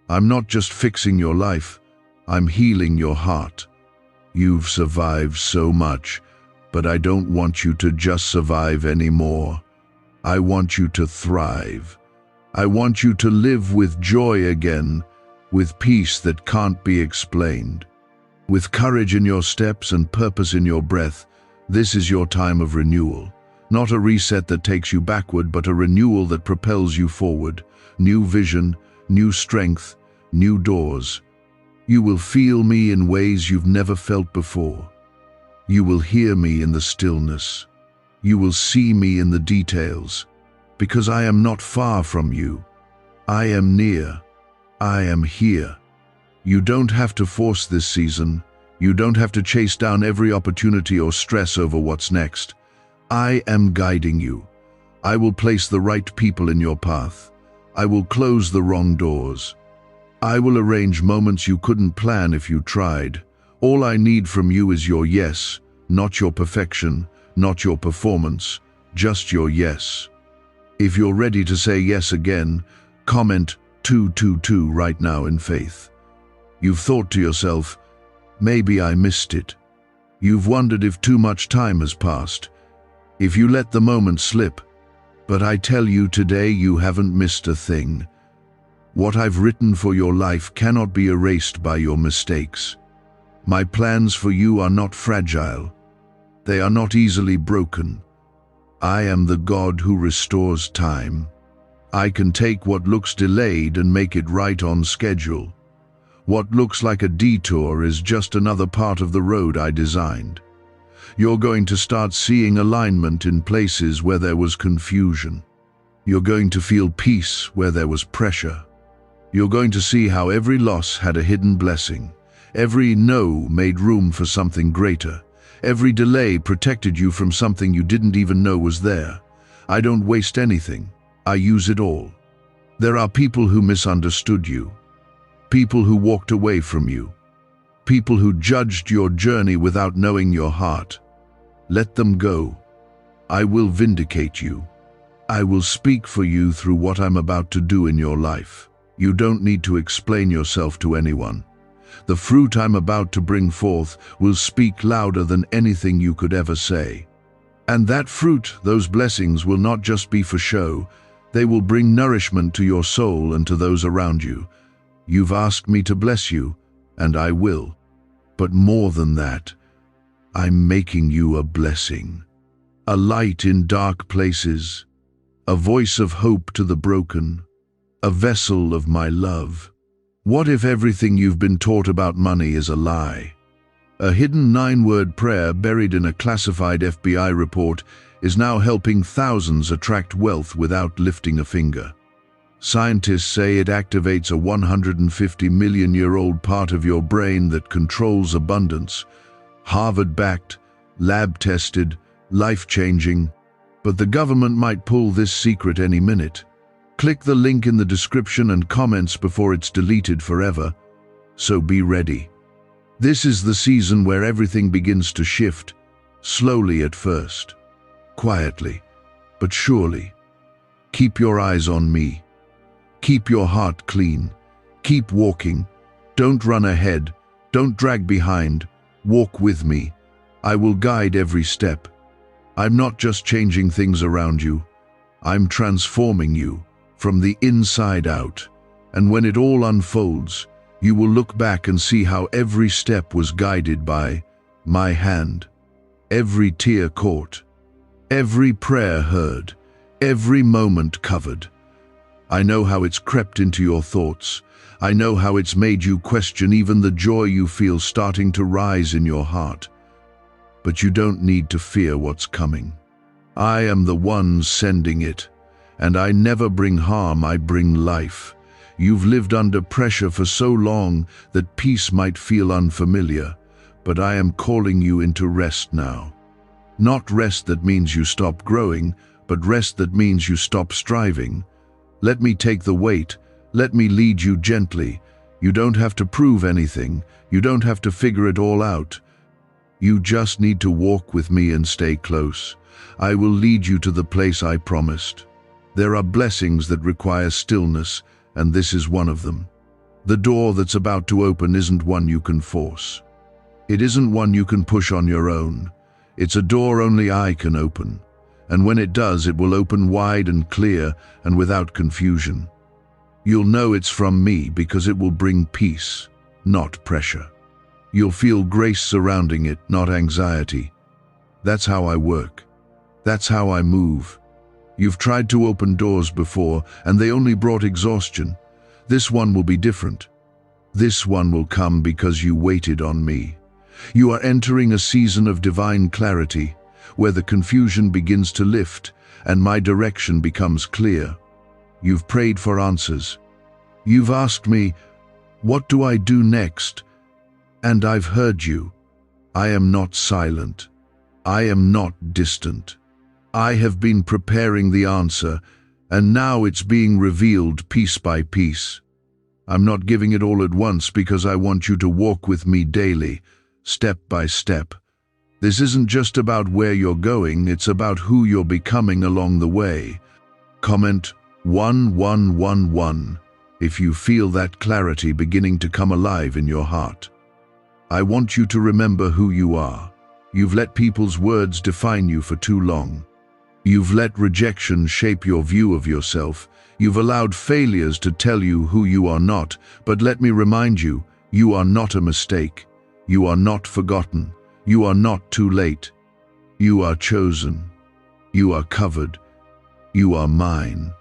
I'm not just fixing your life, I'm healing your heart. You've survived so much, but I don't want you to just survive anymore. I want you to thrive. I want you to live with joy again, with peace that can't be explained. With courage in your steps and purpose in your breath, this is your time of renewal. Not a reset that takes you backward, but a renewal that propels you forward. New vision, new strength, new doors. You will feel me in ways you've never felt before. You will hear me in the stillness. You will see me in the details. Because I am not far from you. I am near. I am here. You don't have to force this season. You don't have to chase down every opportunity or stress over what's next. I am guiding you. I will place the right people in your path. I will close the wrong doors. I will arrange moments you couldn't plan if you tried. All I need from you is your yes, not your perfection, not your performance, just your yes. If you're ready to say yes again, comment 222 right now in faith. You've thought to yourself, maybe I missed it. You've wondered if too much time has passed, if you let the moment slip. But I tell you today, you haven't missed a thing. What I've written for your life cannot be erased by your mistakes. My plans for you are not fragile. They are not easily broken. I am the God who restores time. I can take what looks delayed and make it right on schedule. What looks like a detour is just another part of the road I designed. You're going to start seeing alignment in places where there was confusion. You're going to feel peace where there was pressure. You're going to see how every loss had a hidden blessing. Every no made room for something greater. Every delay protected you from something you didn't even know was there. I don't waste anything. I use it all. There are people who misunderstood you. People who walked away from you. People who judged your journey without knowing your heart. Let them go. I will vindicate you. I will speak for you through what I'm about to do in your life. You don't need to explain yourself to anyone. The fruit I'm about to bring forth will speak louder than anything you could ever say. And that fruit, those blessings, will not just be for show. They will bring nourishment to your soul and to those around you. You've asked me to bless you, and I will. But more than that, I'm making you a blessing. A light in dark places. A voice of hope to the broken. A vessel of my love. What if everything you've been taught about money is a lie? A hidden 9-word prayer buried in a classified FBI report is now helping thousands attract wealth without lifting a finger. Scientists say it activates a 150-million-year-old part of your brain that controls abundance. Harvard-backed, lab-tested, life-changing. But the government might pull this secret any minute. Click the link in the description and comments before it's deleted forever. So be ready. This is the season where everything begins to shift, slowly at first, quietly, but surely. Keep your eyes on me. Keep your heart clean. Keep walking. Don't run ahead. Don't drag behind. Walk with me. I will guide every step. I'm not just changing things around you. I'm transforming you from the inside out. And when it all unfolds, you will look back and see how every step was guided by my hand. Every tear caught. Every prayer heard. Every moment covered. I know how it's crept into your thoughts. I know how it's made you question even the joy you feel starting to rise in your heart. But you don't need to fear what's coming. I am the one sending it, and I never bring harm, I bring life. You've lived under pressure for so long that peace might feel unfamiliar, but I am calling you into rest now. Not rest that means you stop growing, but rest that means you stop striving. Let me take the weight. Let me lead you gently. You don't have to prove anything. You don't have to figure it all out. You just need to walk with me and stay close. I will lead you to the place I promised. There are blessings that require stillness, and this is one of them. The door that's about to open isn't one you can force. It isn't one you can push on your own. It's a door only I can open. And when it does, it will open wide and clear and without confusion. You'll know it's from me because it will bring peace, not pressure. You'll feel grace surrounding it, not anxiety. That's how I work. That's how I move. You've tried to open doors before, and they only brought exhaustion. This one will be different. This one will come because you waited on me. You are entering a season of divine clarity, where the confusion begins to lift and my direction becomes clear. You've prayed for answers. You've asked me, what do I do next? And I've heard you. I am not silent. I am not distant. I have been preparing the answer, and now it's being revealed piece by piece. I'm not giving it all at once because I want you to walk with me daily, step by step. This isn't just about where you're going, it's about who you're becoming along the way. Comment 1111 if you feel that clarity beginning to come alive in your heart. I want you to remember who you are. You've let people's words define you for too long. You've let rejection shape your view of yourself. You've allowed failures to tell you who you are not. But let me remind you, you are not a mistake. You are not forgotten. You are not too late. You are chosen. You are covered. You are mine.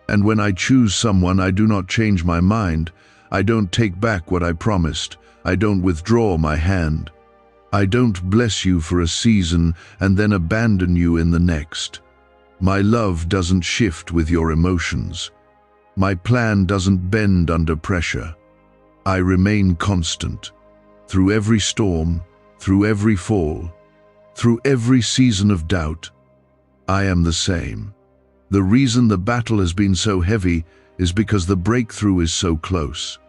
And when I choose someone, I do not change my mind. I don't take back what I promised. I don't withdraw my hand. I don't bless you for a season and then abandon you in the next. My love doesn't shift with your emotions. My plan doesn't bend under pressure. I remain constant. Through every storm, through every fall, through every season of doubt, I am the same. The reason the battle has been so heavy is because the breakthrough is so close.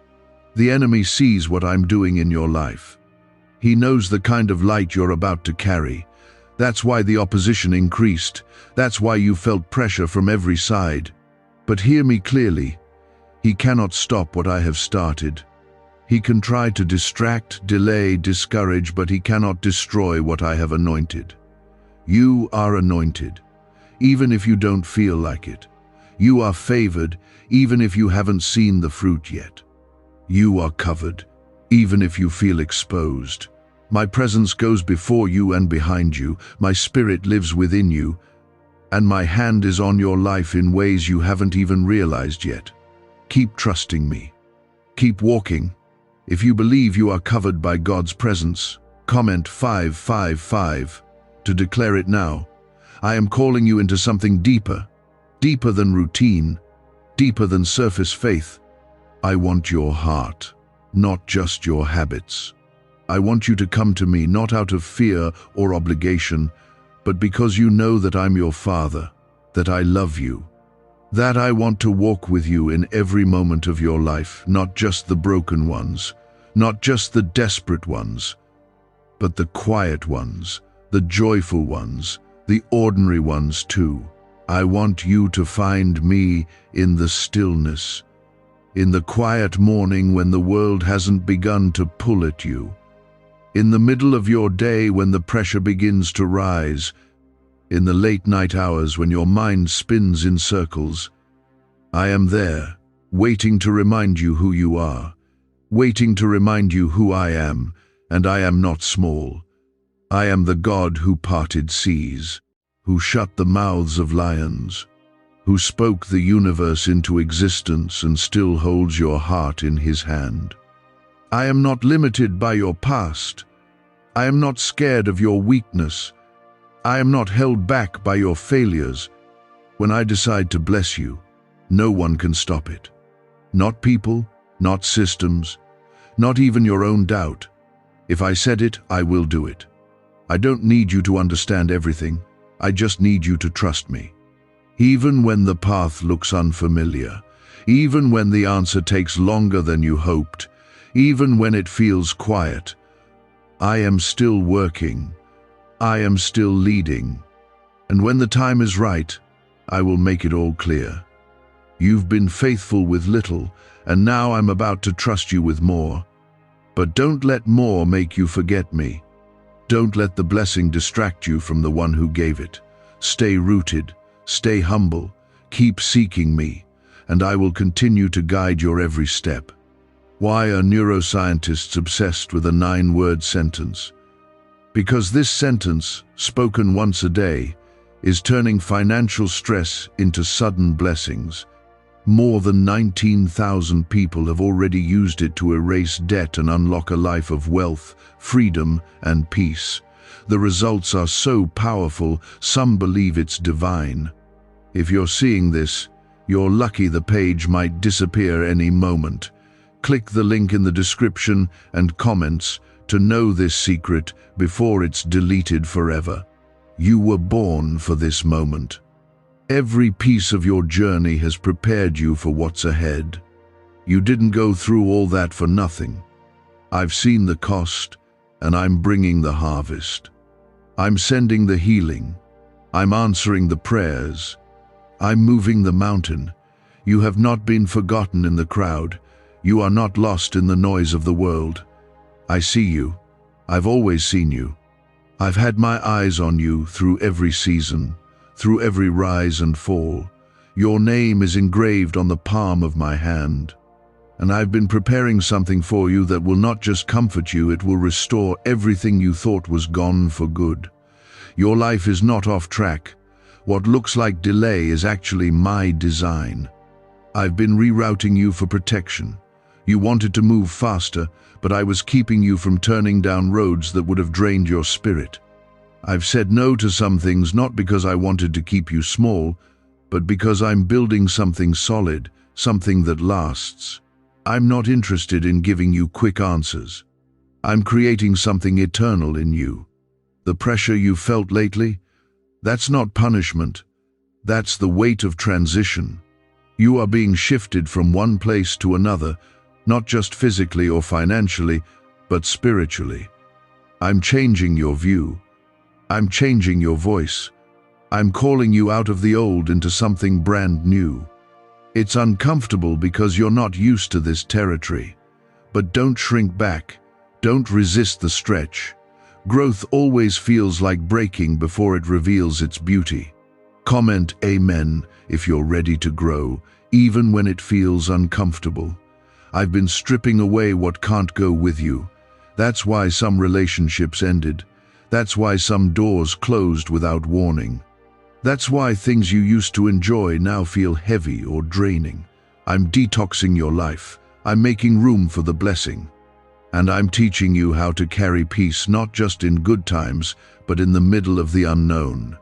The enemy sees what I'm doing in your life. He knows the kind of light you're about to carry. That's why the opposition increased. That's why you felt pressure from every side. But hear me clearly. He cannot stop what I have started. He can try to distract, delay, discourage, but he cannot destroy what I have anointed. You are anointed, even if you don't feel like it. You are favored, even if you haven't seen the fruit yet. You are covered, even if you feel exposed. My presence goes before you and behind you. My spirit lives within you, and my hand is on your life in ways you haven't even realized yet. Keep trusting me. Keep walking. If you believe you are covered by God's presence, comment 555 to declare it now. I am calling you into something deeper, deeper than routine, deeper than surface faith. I want your heart, not just your habits. I want you to come to me not out of fear or obligation, but because you know that I'm your Father, that I love you, that I want to walk with you in every moment of your life, not just the broken ones, not just the desperate ones, but the quiet ones, the joyful ones, the ordinary ones too. I want you to find me in the stillness, in the quiet morning when the world hasn't begun to pull at you, in the middle of your day when the pressure begins to rise, in the late night hours when your mind spins in circles. I am there, waiting to remind you who you are, waiting to remind you who I am, and I am not small. I am the God who parted seas, who shut the mouths of lions, who spoke the universe into existence and still holds your heart in his hand. I am not limited by your past. I am not scared of your weakness. I am not held back by your failures. When I decide to bless you, no one can stop it. Not people, not systems, not even your own doubt. If I said it, I will do it. I don't need you to understand everything. I just need you to trust me. Even when the path looks unfamiliar, even when the answer takes longer than you hoped, even when it feels quiet, I am still working. I am still leading. And when the time is right, I will make it all clear. You've been faithful with little, and now I'm about to trust you with more. But don't let more make you forget me. Don't let the blessing distract you from the one who gave it. Stay rooted, stay humble, keep seeking me, and I will continue to guide your every step. Why are neuroscientists obsessed with a 9-word sentence? Because this sentence, spoken once a day, is turning financial stress into sudden blessings. More than 19,000 people have already used it to erase debt and unlock a life of wealth, freedom, and peace. The results are so powerful, some believe it's divine. If you're seeing this, you're lucky. The page might disappear any moment. Click the link in the description and comments to know this secret before it's deleted forever. You were born for this moment. Every piece of your journey has prepared you for what's ahead. You didn't go through all that for nothing. I've seen the cost, and I'm bringing the harvest. I'm sending the healing. I'm answering the prayers. I'm moving the mountain. You have not been forgotten in the crowd. You are not lost in the noise of the world. I see you. I've always seen you. I've had my eyes on you through every season, through every rise and fall. Your name is engraved on the palm of my hand. And I've been preparing something for you that will not just comfort you, it will restore everything you thought was gone for good. Your life is not off track. What looks like delay is actually my design. I've been rerouting you for protection. You wanted to move faster, but I was keeping you from turning down roads that would have drained your spirit. I've said no to some things not because I wanted to keep you small, but because I'm building something solid, something that lasts. I'm not interested in giving you quick answers. I'm creating something eternal in you. The pressure you've felt lately, that's not punishment. That's the weight of transition. You are being shifted from one place to another, not just physically or financially, but spiritually. I'm changing your view. I'm changing your voice. I'm calling you out of the old into something brand new. It's uncomfortable because you're not used to this territory. But don't shrink back. Don't resist the stretch. Growth always feels like breaking before it reveals its beauty. Comment Amen if you're ready to grow, even when it feels uncomfortable. I've been stripping away what can't go with you. That's why some relationships ended. That's why some doors closed without warning. That's why things you used to enjoy now feel heavy or draining. I'm detoxing your life. I'm making room for the blessing. And I'm teaching you how to carry peace not just in good times, but in the middle of the unknown.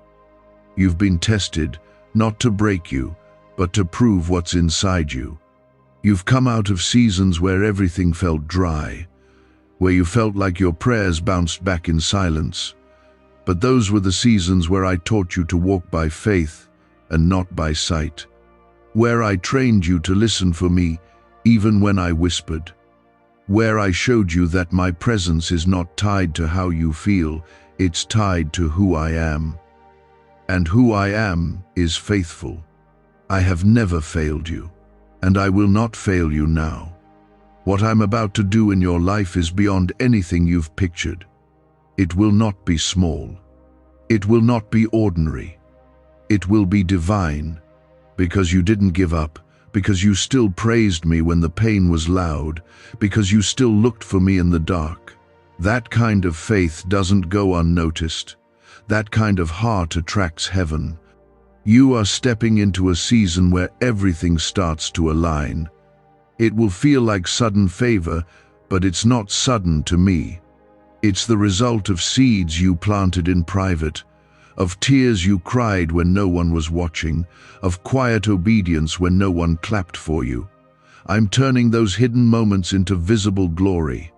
You've been tested, not to break you, but to prove what's inside you. You've come out of seasons where everything felt dry, where you felt like your prayers bounced back in silence. But those were the seasons where I taught you to walk by faith and not by sight, where I trained you to listen for me even when I whispered, where I showed you that my presence is not tied to how you feel, it's tied to who I am. And who I am is faithful. I have never failed you, and I will not fail you now. What I'm about to do in your life is beyond anything you've pictured. It will not be small. It will not be ordinary. It will be divine, because you didn't give up, because you still praised me when the pain was loud, because you still looked for me in the dark. That kind of faith doesn't go unnoticed. That kind of heart attracts heaven. You are stepping into a season where everything starts to align. It will feel like sudden favor, but it's not sudden to me. It's the result of seeds you planted in private, of tears you cried when no one was watching, of quiet obedience when no one clapped for you. I'm turning those hidden moments into visible glory.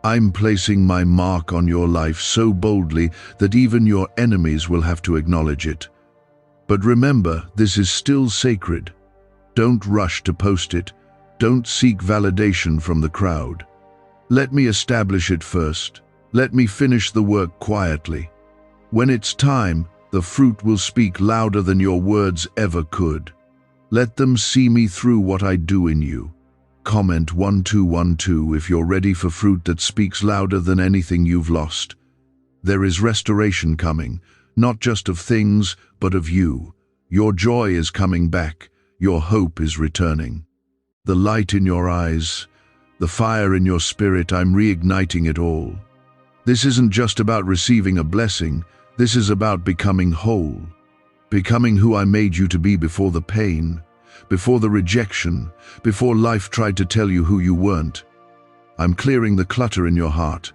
I'm placing my mark on your life so boldly that even your enemies will have to acknowledge it. But remember, this is still sacred. Don't rush to post it. Don't seek validation from the crowd. Let me establish it first. Let me finish the work quietly. When it's time, the fruit will speak louder than your words ever could. Let them see me through what I do in you. Comment 1212 if you're ready for fruit that speaks louder than anything you've lost. There is restoration coming, not just of things, but of you. Your joy is coming back. Your hope is returning. The light in your eyes, the fire in your spirit, I'm reigniting it all. This isn't just about receiving a blessing. This is about becoming whole. Becoming who I made you to be before the pain, before the rejection, before life tried to tell you who you weren't. I'm clearing the clutter in your heart.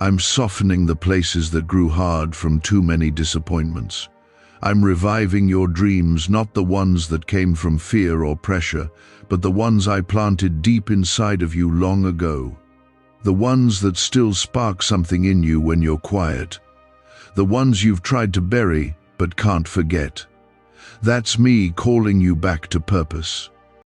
I'm softening the places that grew hard from too many disappointments. I'm reviving your dreams, not the ones that came from fear or pressure, but the ones I planted deep inside of you long ago. The ones that still spark something in you when you're quiet. The ones you've tried to bury but can't forget. That's me calling you back to purpose.